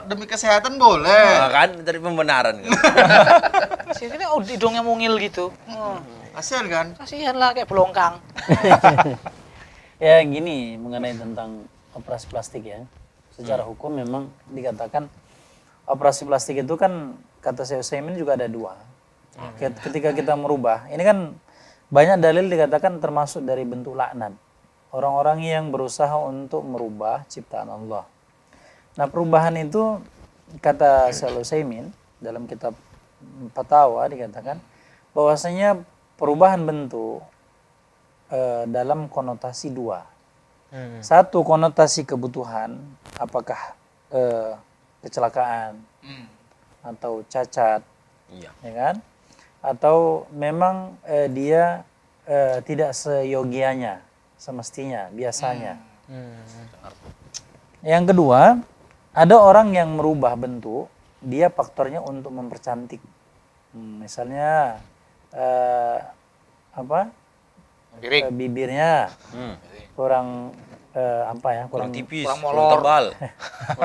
demi kesehatan boleh. Nah, kan dari pembenaran kan. Sini nih, oh, hidungnya mungil gitu. Oh, Kasihan kan? kasihan lah kayak belongkang. Ya gini, mengenai tentang operasi plastik ya. Secara hukum memang dikatakan operasi plastik itu kan, kata Syekh Utsaimin juga ada dua. Ketika kita merubah, ini kan banyak dalil dikatakan termasuk dari bentuk laknat. Orang-orang yang berusaha untuk merubah ciptaan Allah. Nah perubahan itu, kata Syekh Utsaimin dalam kitab Fatawa dikatakan bahwasanya perubahan bentuk dalam konotasi dua. Satu, konotasi kebutuhan, apakah kecelakaan atau cacat, Iya. ya kan? Atau memang dia tidak seyogianya semestinya, biasanya. Yang kedua, ada orang yang merubah bentuk, dia faktornya untuk mempercantik. Misalnya bibirnya kurang kurang tipis, kurang kurang molor. tebal.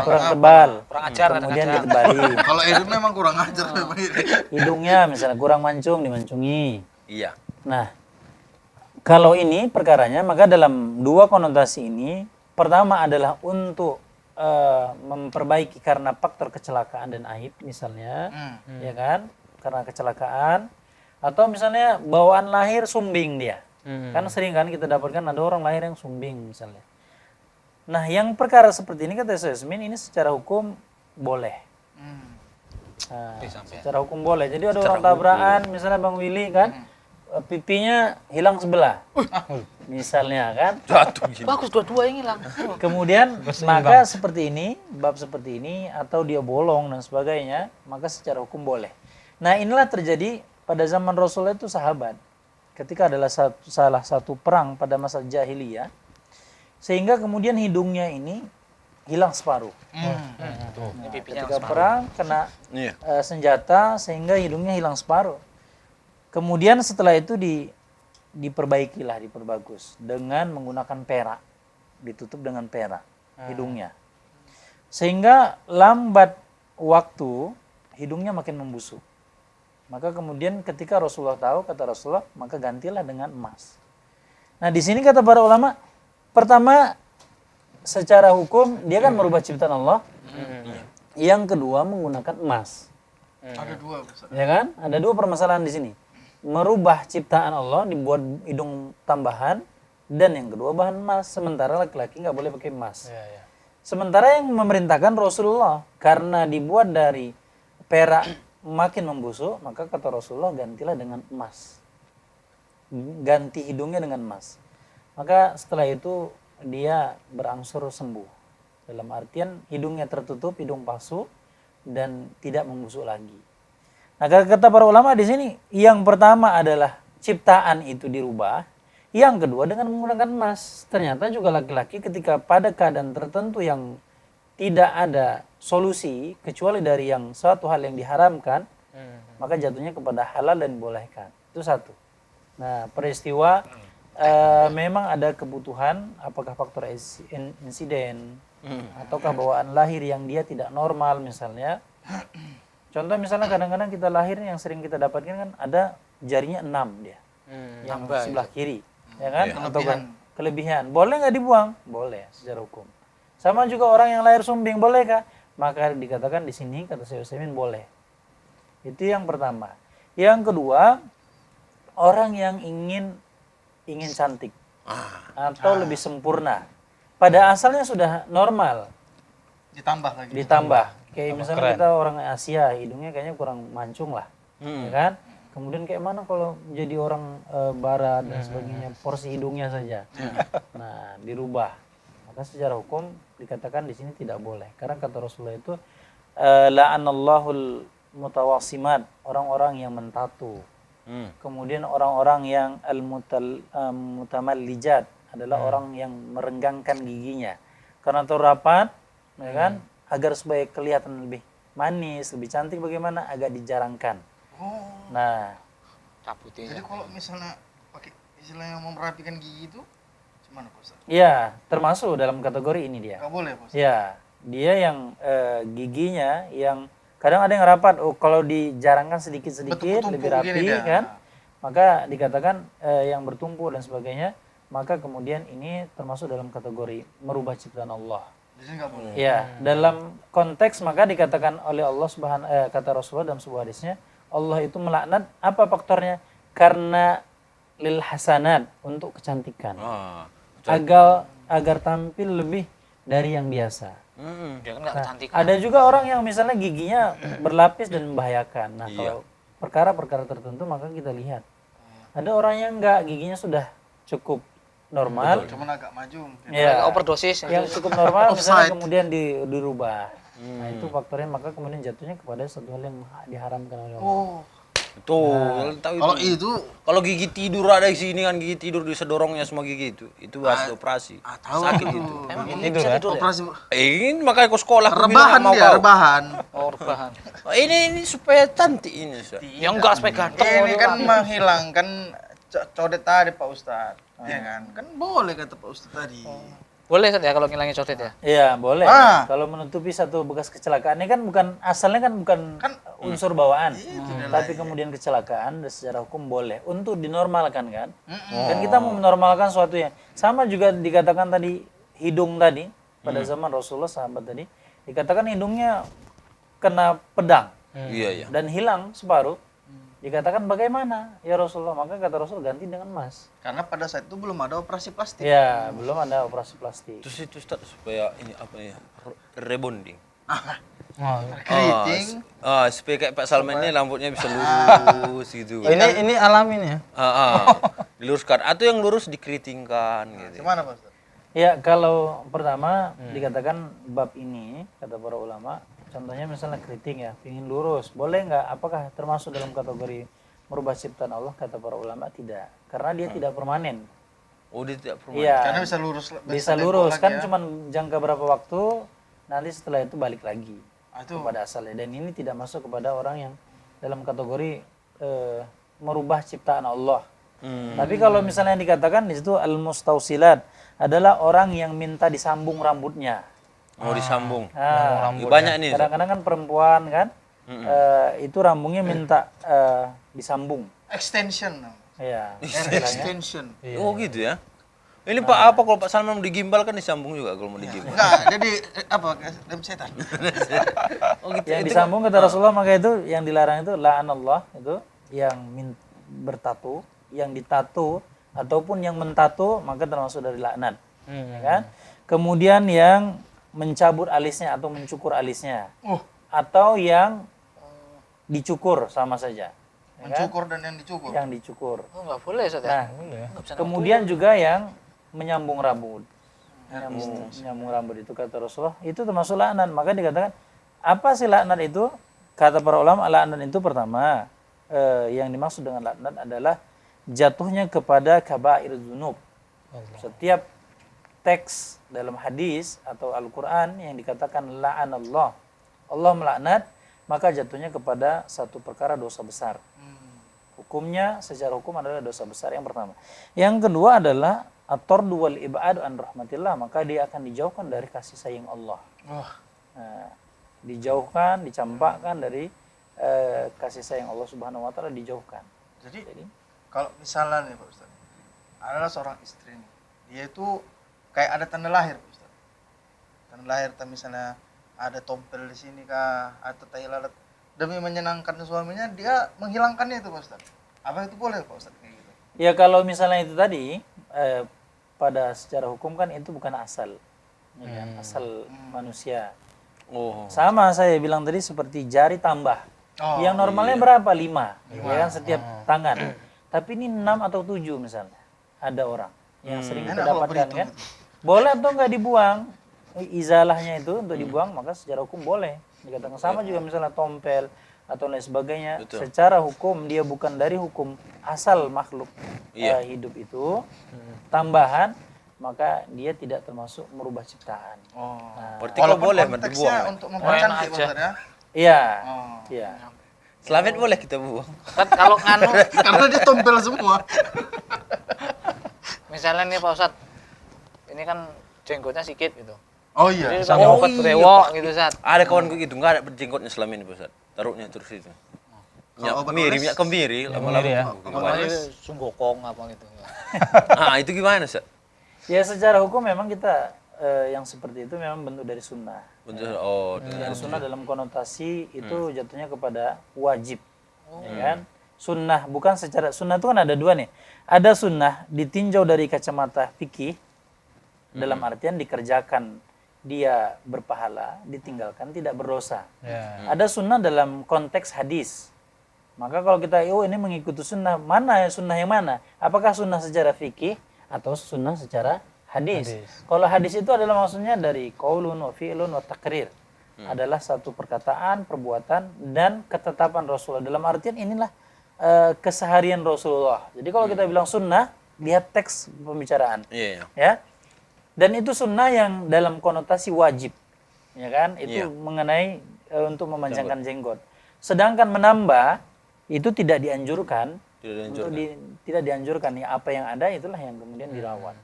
kurang tebal, Kurang ajar, kemudian kadang-kadang. ditebali. Kalau itu memang kurang ajar memang ini. Hidungnya misalnya kurang mancung, dimancungi. Iya. Nah, kalau ini perkaranya, maka dalam dua konotasi ini, pertama adalah untuk memperbaiki karena faktor kecelakaan dan aib misalnya, ya kan? Karena kecelakaan, atau misalnya bawaan lahir sumbing dia. Kan sering kan kita dapatkan ada orang lahir yang sumbing misalnya. Nah, yang perkara seperti ini kata Yasmin ini secara hukum boleh. Nah, secara hukum boleh. Jadi ada orang tabrakan, misalnya Bang Willy kan, pipinya hilang sebelah, misalnya kan. Jatuh gini. Bagus dua-dua yang hilang. Kemudian maka seperti ini, bab seperti ini, atau dia bolong dan sebagainya, maka secara hukum boleh. Nah, inilah terjadi pada zaman Rasulullah itu sahabat. Ketika adalah salah satu perang pada masa jahiliyah, sehingga kemudian hidungnya ini hilang separuh. Ini pipinya Ketika perang kena Iya. senjata sehingga hidungnya hilang separuh. Kemudian setelah itu diperbaikilah, diperbagus dengan menggunakan perak, ditutup dengan perak hidungnya. Sehingga lambat waktu hidungnya makin membusuk. Maka kemudian ketika Rasulullah tahu, kata Rasulullah, maka gantilah dengan emas. Nah, di sini kata para ulama, pertama secara hukum dia kan merubah ciptaan Allah. Yang kedua menggunakan emas. Ada dua besar. Ya kan? Ada dua permasalahan di sini. Merubah ciptaan Allah, dibuat hidung tambahan, dan yang kedua bahan emas. Sementara laki-laki nggak boleh pakai emas. Sementara yang memerintahkan Rasulullah, karena dibuat dari perak makin membusuk, maka kata Rasulullah gantilah dengan emas. Ganti hidungnya dengan emas. Maka setelah itu dia berangsur sembuh. Dalam artian hidungnya tertutup, hidung palsu, dan tidak membusuk lagi. Nah, kata para ulama di sini, yang pertama adalah ciptaan itu dirubah, yang kedua dengan menggunakan emas. Ternyata juga laki-laki ketika pada keadaan tertentu yang tidak ada solusi kecuali dari yang suatu hal yang diharamkan, maka jatuhnya kepada halal dan dibolehkan. Itu satu. Nah, peristiwa memang ada kebutuhan, apakah faktor insiden ataukah bawaan lahir yang dia tidak normal misalnya. Contoh misalnya kadang-kadang kita lahir yang sering kita dapatkan kan ada jarinya 6 dia, yang sebelah kiri, ya kan? Atau kan kelebihan. Boleh nggak dibuang? Boleh secara hukum. Sama juga orang yang lahir sumbing, bolehkah? Maka dikatakan di sini kata Syekh Utsaimin boleh. Itu yang pertama. Yang kedua, orang yang ingin cantik atau lebih sempurna. Pada asalnya sudah normal, Ditambah lagi. ditambah. Kayak misalnya kita orang Asia, hidungnya kayaknya kurang mancung lah, ya kan? Kemudian kayak mana kalau jadi orang Barat dan sebagainya, porsi hidungnya saja. Nah, dirubah. Maka secara hukum dikatakan di sini tidak boleh. Karena kata Rasulullah itu la'anallahul mutawasimat, orang-orang yang mentatu. Kemudian orang-orang yang mutamallijat adalah orang yang merenggangkan giginya. Karena itu rapat, ya kan? Agar supaya kelihatan lebih manis, lebih cantik bagaimana? Agak dijarangkan. Oh. Nah, Jadi kalau misalnya pakai istilahnya mau merapikan gigi itu, gimana Pak Ustaz? iya, termasuk dalam kategori ini dia. Nggak boleh Pak Ustaz? Ya, dia yang giginya yang kadang ada yang rapat. Oh, kalau dijarangkan sedikit-sedikit Bertumpuk-tumpuk lebih rapi begini dia. kan, maka dikatakan yang bertumpuk dan sebagainya. Maka kemudian ini termasuk dalam kategori merubah ciptaan Allah. Di sini nggak boleh. Ya, dalam konteks maka dikatakan oleh Allah kata Rasulullah dalam sebuah hadisnya, Allah itu melaknat apa faktornya? Karena lil hasanat, untuk kecantikan. Agar tampil lebih dari yang biasa. Dia kan nggak kecantikan. Ada juga orang yang misalnya giginya berlapis dan membahayakan. Nah, kalau perkara-perkara tertentu maka kita lihat. Ada orang yang enggak, giginya sudah cukup normal. Cuman agak maju mungkin. Ya, Overdosis. yang cukup normal misalnya Offside. kemudian dirubah. Nah, itu faktornya maka kemudian jatuhnya kepada satu hal yang diharamkan oleh Allah. Oh. Tuh, tahu Kalau itu. itu Kalau gigi tidur ada di sini kan gigi tidur bisa dorongnya semua gigi itu harus operasi. tahu Sakit itu. itu. Emang ini Tidur bisa ya? tidur ya? Operasi Ini makanya kau sekolah aku rebahan bilang mau dia, kau. rebahan. Oh, rebahan. Oh, ini supaya cantik ini, Ustaz. Ya enggak supaya ganteng. Ini oh, kan Pak. menghilangkan codet tadi Pak Ustadz. Ya kan? Kan boleh kata Pak Ustadz tadi. Boleh Ustaz, ya kalau ngilangin codet ya? Iya, boleh. Ah. Kalau menutupi satu bekas kecelakaan ini kan asalnya kan bukan unsur bawaan. Tapi kemudian kecelakaan dan secara hukum boleh untuk dinormalkan kan. Kan kita mau menormalkan suatu yang sama juga dikatakan tadi hidung tadi pada zaman Rasulullah sahabat tadi dikatakan hidungnya kena pedang Iya, iya. dan hilang separuh. Dikatakan bagaimana ya Rasulullah, maka kata Rasul ganti dengan emas. Karena pada saat itu belum ada operasi plastik. Ya, belum ada operasi plastik. Terus itu Ustaz supaya ini apa ya? Rebonding. Oh, Keriting. Supaya kayak Pak Salman ini rambutnya bisa lurus gitu. ini alamin ya. Diluruskan atau yang lurus dikeritingkan gitu. Gimana Pak Ustadz? Ya, kalau pertama dikatakan bab ini, kata para ulama, contohnya misalnya keriting ya, ingin lurus, boleh nggak? Apakah termasuk dalam kategori merubah ciptaan Allah? Kata para ulama tidak, karena dia tidak permanen. Oh, dia tidak permanen. Iya, Karena bisa lurus. bisa tempo lurus lagi kan, ya. cuman jangka berapa waktu, nanti setelah itu balik lagi Itu. kepada asalnya. Dan ini tidak masuk kepada orang yang dalam kategori merubah ciptaan Allah. Tapi kalau misalnya dikatakan di situ al-mustausilat adalah orang yang minta disambung rambutnya. Mau disambung. Nah, Banyak nih. Ustaz. kadang-kadang kan perempuan kan itu rambungnya minta disambung. Extension. Ya. Extension. Oh, gitu ya. Ini Pak apa kalau Pak Salman mau digimbal kan disambung juga kalau mau digimbal. Enggak, jadi apa? Lem setan. Oh, gitu. Yang disambung kata Rasulullah, maka itu yang dilarang itu la'anallah, itu yang bertato, yang ditato ataupun yang mentato maka termasuk dari laknat. Ya kan? Kemudian yang mencabut alisnya atau mencukur alisnya. Atau yang dicukur sama saja. Ya kan? Mencukur dan yang dicukur. Yang dicukur. Oh, enggak boleh Ustaz ya? Nah, Nggak bisa kemudian juga yang menyambung rambut. Menyambung rambut itu kata Rasulullah, itu termasuk laknat. Maka dikatakan, apa sih laknat itu? Kata para ulama, laknat itu pertama, yang dimaksud dengan laknat adalah jatuhnya kepada kabair dzunub. Setiap teks dalam hadis atau Al-Quran yang dikatakan la'anallah, Allah melaknat, maka jatuhnya kepada satu perkara dosa besar. Hukumnya secara hukum adalah dosa besar yang pertama. Yang kedua adalah at-tardu wal ib'adu an rahmatillah, maka dia akan dijauhkan dari kasih sayang Allah. Nah, dijauhkan, dicampakkan dari kasih sayang Allah Subhanahu wa taala, dijauhkan. Jadi kalau misalnya nih Pak Ustadz, adalah seorang istri nih, dia itu kayak ada tanda lahir Pak Ustadz. Tanda lahir, misalnya ada tompel di sini kah, atau tai lalat, demi menyenangkan suaminya, dia menghilangkannya itu Pak Ustadz. Apa itu boleh Pak Ustadz kayak gitu? Ya kalau misalnya itu tadi, pada secara hukum kan itu bukan asal, ya kan? Asal manusia. Oh. Sama saya bilang tadi seperti jari tambah. Yang normalnya berapa? 5. Ya kan setiap tangan. Tapi ini 6 atau 7 misalnya. Ada orang yang sering Enak kalau mendapatkan berhitung kan. itu. Boleh atau enggak dibuang? Izalahnya itu untuk dibuang, maka secara hukum boleh. Dikatakan sama juga misalnya tompel atau lain sebagainya. Betul. Secara hukum dia bukan dari hukum asal makhluk hidup itu. Tambahan, maka dia tidak termasuk merubah ciptaan. Berarti kalau boleh konteksnya dibuang. untuk mempercantik Pak aja. Ustadz ya. Iya. Oh. Iya. Selamat boleh kita buang. Kan kalau nganu, Karena dia tompel semua. misalnya nih Pak Ustadz, ini kan jenggotnya sedikit gitu. Oh iya. Jadi pakai obat brewok gitu Ustaz. Ada kawan gue gitu, enggak ada jenggotnya selama ini, Pak Ustaz. Taruhnya terus itu. Ya, obat kemiri, oles? minyak kemiri, lama-lama. ya. Namanya sunggokong apa gitu. Itu gimana, Ustaz? Ya secara hukum memang kita yang seperti itu memang bentuk dari sunnah. Oh, Yang sunnah dalam konotasi itu jatuhnya kepada wajib. Ya kan? Sunnah bukan secara sunnah itu kan ada dua nih. Ada sunnah ditinjau dari kacamata fikih dalam artian dikerjakan dia berpahala, ditinggalkan tidak berdosa. Ada sunnah dalam konteks hadis. Maka kalau kita ini mengikuti sunnah, mana sunnah yang mana? Apakah sunnah secara fikih atau sunnah secara hadis? Kalau hadis itu adalah maksudnya dari qaulun wa fi'lun wa taqrir. Adalah satu perkataan, perbuatan dan ketetapan Rasulullah. Dalam artian inilah keseharian Rasulullah. Jadi kalau kita bilang sunnah, lihat teks pembicaraan. Iya. Ya. Dan itu sunnah yang dalam konotasi wajib. Ya kan? Itu Iya. mengenai untuk memanjangkan jenggot. Sedangkan menambah itu tidak dianjurkan. Tidak dianjurkan. Ya, apa yang ada itulah yang kemudian dirawat.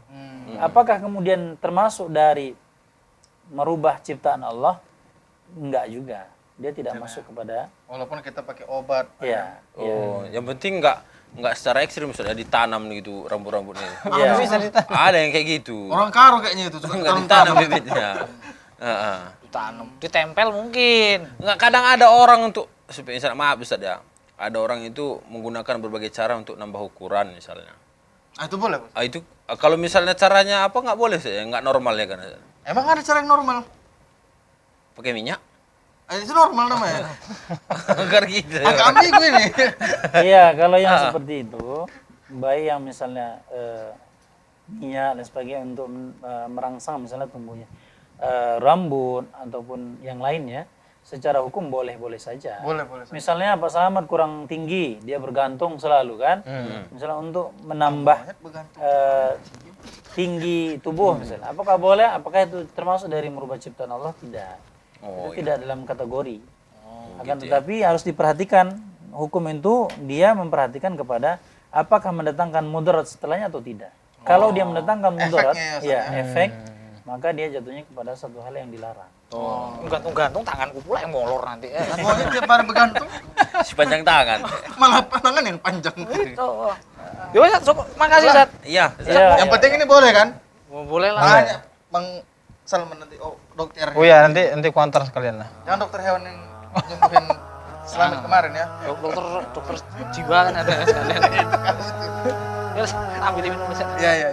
Apakah kemudian termasuk dari merubah ciptaan Allah? Enggak juga. Dia tidak masuk kepada Walaupun kita pakai obat. ya. Oh, yang penting nggak secara ekstrim misalnya ditanam gitu rambut-rambutnya. Iya. Ada yang kayak gitu. Orang karo kayaknya itu suka Nggak ditanam bibitnya. Heeh. Ditanam, ditempel mungkin. Nggak, kadang ada orang untuk misalnya, maaf Ustaz ya, ada orang itu menggunakan berbagai cara untuk nambah ukuran misalnya. Ah, itu boleh, Bos. Itu kalau misalnya caranya apa nggak boleh sih, nggak normal ya kan? Emang ada cara yang normal? Pakai minyak? Itu normal namanya. Agar gitu. Agak ambigu ini. Iya, kalau yang seperti itu, baik yang misalnya minyak dan sebagainya untuk merangsang misalnya tumbuhnya rambut ataupun yang lainnya, secara hukum boleh-boleh saja. Boleh. Misalnya Pak Selamat kurang tinggi, dia bergantung selalu kan. Misalnya untuk menambah tinggi tubuh misalnya. Apakah boleh? Apakah itu termasuk dari merubah ciptaan Allah? Tidak. Itu tidak dalam kategori. Akan tetapi harus diperhatikan, hukum itu dia memperhatikan kepada apakah mendatangkan mudarat setelahnya atau tidak. Kalau dia mendatangkan mudarat, efek, maka dia jatuhnya kepada satu hal yang dilarang. Gantung-gantung tanganku pula yang molor nanti. Pokoknya tiap hari bergantung, Si panjang tangan. malah tangan yang panjang. Yo, makasih, Sat. Iya. Yang penting ini boleh kan? Boleh lah. Tanya Bang Salman nanti, dokter. Oh ya, nanti kuantar sekalian lah. Jangan dokter hewan yang nyembuhin Selamat kemarin ya. Dokter jiwa kan ada sekalian. Ya, ambil minum, Sat. Iya.